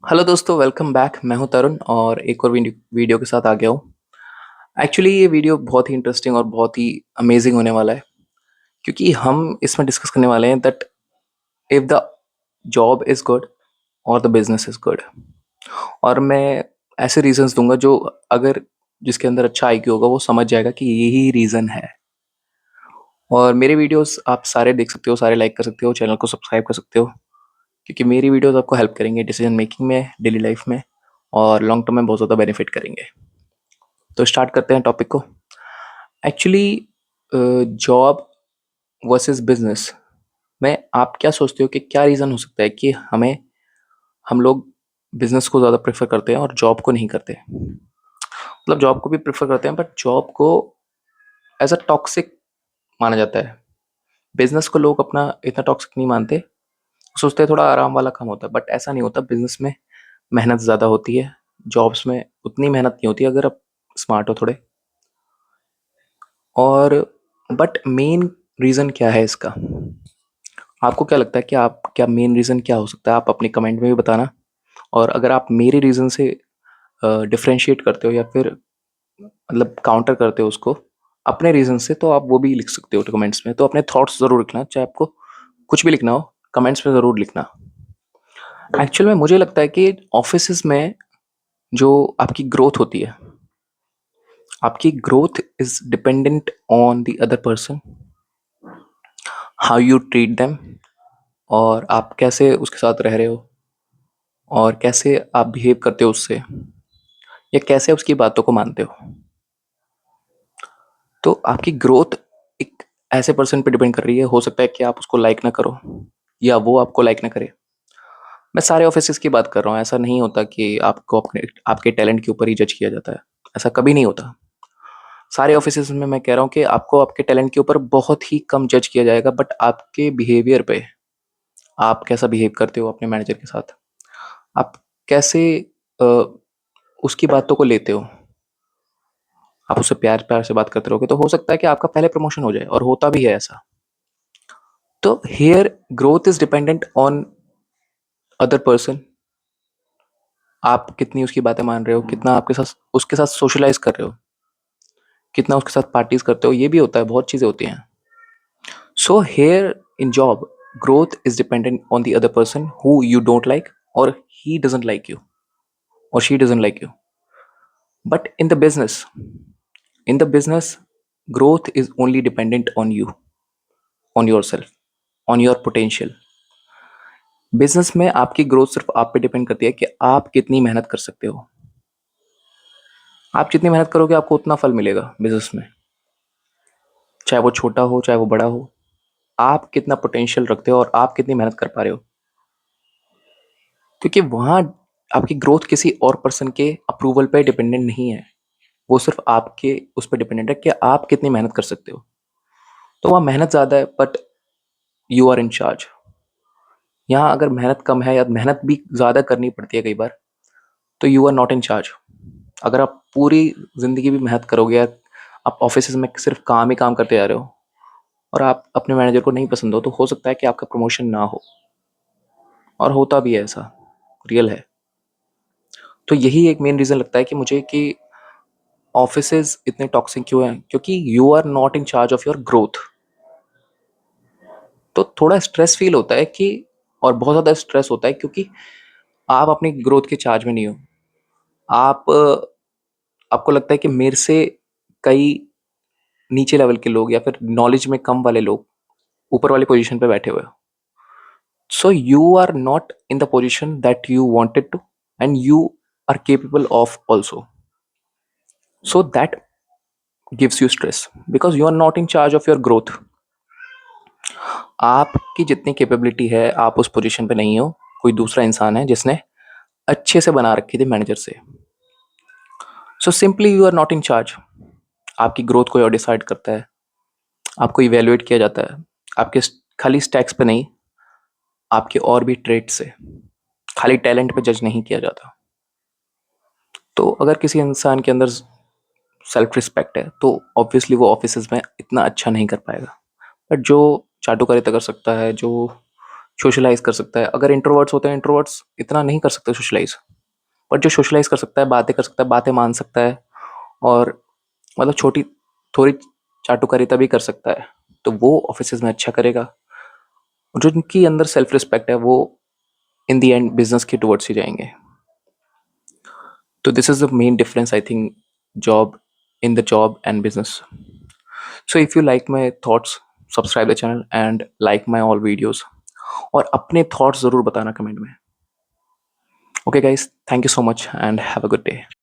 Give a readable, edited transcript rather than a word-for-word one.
Hello दोस्तों, welcome back. मैं हूं तरुण और एक और वीडियो के साथ आ गया हूं। एक्चुअली ये वीडियो बहुत ही इंटरेस्टिंग और बहुत ही अमेजिंग होने वाला है, क्योंकि हम इसमें डिस्कस करने वाले हैं that if the job is good और द बिजनेस इज गुड। और मैं ऐसे रीजंस दूंगा जो अगर जिसके अंदर अच्छा आईक्यू होगा वो समझ जाएगा कि यही रीजन है। और मेरे वीडियोस आप सारे देख सकते हो, सारे लाइक कर सकते हो, चैनल को सब्सक्राइब कर सकते हो, क्योंकि मेरी वीडियोस आपको हेल्प करेंगे डिसीजन मेकिंग में, डेली लाइफ में, और लॉन्ग टर्म में बहुत ज़्यादा बेनिफिट करेंगे। तो स्टार्ट करते हैं टॉपिक को। एक्चुअली जॉब वर्सेस बिजनेस में आप क्या सोचते हो कि क्या रीज़न हो सकता है कि हम लोग बिजनेस को ज़्यादा प्रेफर करते हैं और जॉब को नहीं करते? मतलब जॉब को भी प्रेफर करते हैं, बट जॉब को एज अ टॉक्सिक माना जाता है। बिजनेस को लोग अपना इतना टॉक्सिक नहीं मानते, सोचते हैं थोड़ा आराम वाला काम होता है, बट ऐसा नहीं होता। बिजनेस में मेहनत ज़्यादा होती है, जॉब्स में उतनी मेहनत नहीं होती अगर आप स्मार्ट हो थोड़े। और बट मेन रीज़न क्या है इसका? आपको क्या लगता है कि आप क्या मेन रीज़न क्या हो सकता है? आप अपने कमेंट में भी बताना। और अगर आप मेरे रीज़न से डिफरेंशिएट करते हो या फिर मतलब काउंटर करते हो उसको अपने रीज़न से, तो आप वो भी लिख सकते हो कमेंट्स में। तो अपने थॉट्स ज़रूर लिखना, चाहे आपको कुछ भी लिखना हो, कमेंट्स में ज़रूर लिखना। एक्चुअल में मुझे लगता है कि ऑफिसेज़ में जो आपकी ग्रोथ होती है, आपकी growth is dependent on the other person, how you treat them, और आप कैसे उसके साथ रह रहे हो, और कैसे आप बिहेव करते हो उससे, या कैसे उसकी बातों को मानते हो। तो आपकी ग्रोथ एक ऐसे पर्सन पे डिपेंड कर रही है। हो सकता है कि आप उसको लाइक ना करो या वो आपको लाइक ना करे। मैं सारे ऑफिसेज की बात कर रहा हूँ। ऐसा नहीं होता कि आपको अपने आपके टैलेंट के ऊपर ही जज किया जाता है। ऐसा कभी नहीं होता। सारे ऑफिसेज में मैं कह रहा हूँ कि आपको आपके टैलेंट के ऊपर बहुत ही कम जज किया जाएगा, बट आपके बिहेवियर पे, आप कैसा बिहेव करते हो अपने मैनेजर के साथ, आप कैसे अ, उसकी बातों को लेते हो, आप उससे प्यार प्यार से बात करते रहोगे, तो हो सकता है कि आपका पहले प्रमोशन हो जाए, और होता भी है ऐसा। तो here growth is dependent on other person. आप कितनी उसकी बातें मान रहे हो, कितना आपके साथ उसके साथ सोशलाइज कर रहे हो, कितना उसके साथ पार्टीज करते हो, ये भी होता है, बहुत चीजें होती हैं। So here in job, growth is dependent on the other person who you don't like, और ही डजंट लाइक यू, और she doesn't like you. But in the business growth is only dependent on you, on yourself, on your potential. Business में आपकी growth सिर्फ आप पे depend करती है कि आप कितनी मेहनत कर सकते हो। आप जितनी मेहनत करोगे आपको उतना फल मिलेगा बिजनेस में, चाहे वो छोटा हो चाहे वो बड़ा हो। आप कितना पोटेंशियल रखते हो और आप कितनी मेहनत कर पा रहे हो, क्योंकि वहाँ आपकी ग्रोथ किसी और पर्सन के अप्रूवल पे डिपेंडेंट नहीं है। वो सिर्फ आपके उस पर डिपेंडेंट है कि आप कितनी मेहनत कर सकते हो। तो वहाँ मेहनत ज़्यादा है, but you are in charge. यहाँ अगर मेहनत कम है या मेहनत भी ज़्यादा करनी पड़ती है कई बार, तो you are not in charge. अगर आप पूरी ज़िंदगी भी मेहनत करोगे या आप ऑफिस में सिर्फ काम ही काम करते जा रहे हो, और आप अपने मैनेजर को नहीं पसंद हो, तो हो सकता है कि आपका प्रमोशन ना हो। और होता भी है ऐसा, रियल है। तो यही एक मेन रीज़न लगता है कि मुझे कि ऑफिसेज इतने टॉक्सिक क्यों हैं, क्योंकि you are not in charge of your growth. तो थोड़ा स्ट्रेस फील होता है कि, और बहुत ज़्यादा स्ट्रेस होता है, क्योंकि आप अपनी ग्रोथ के चार्ज में नहीं हो। आप आपको लगता है कि मेरे से कई नीचे लेवल के लोग या फिर नॉलेज में कम वाले लोग ऊपर वाली पोजीशन पे बैठे हुए हो। So you are not in the position that you wanted to, and you are capable of also. So that gives you stress because you are not in charge of your growth. आपकी जितनी capability है आप उस position पे नहीं हो। कोई दूसरा इंसान है जिसने अच्छे से बना रखी थी मैनेजर से। So simply you are not in charge. आपकी ग्रोथ कोई और डिसाइड करता है, आपको इवेल्युएट किया जाता है आपके खाली स्टैक्स पे नहीं, आपके और भी ट्रेट से, खाली टैलेंट पे जज नहीं किया जाता। तो अगर किसी इंसान के अंदर सेल्फ रिस्पेक्ट है तो ऑब्वियसली वो ऑफिस में इतना अच्छा नहीं कर पाएगा। बट जो चाटुकारिता कर सकता है, जो सोशलाइज़ कर सकता है। अगर इंट्रोवर्ट्स होते हैं, इंट्रोवर्ट्स इतना नहीं कर सकते सोशलाइज़, बट जो सोशलाइज़ कर सकता है, बातें कर सकता है, बातें मान सकता है और मतलब छोटी थोड़ी चाटुकारिता भी कर सकता है, तो वो ऑफ़िसेज़ में अच्छा करेगा। जो जिनकी अंदर सेल्फ रिस्पेक्ट है, वो इन द एंड बिज़नेस के टुवर्ड्स ही जाएँगे। So this is the main difference, I think, job in the job and business. So if you like my thoughts, subscribe the channel and like my all videos. और अपने thoughts ज़रूर बताना comment में. Okay guys, thank you so much and have a good day.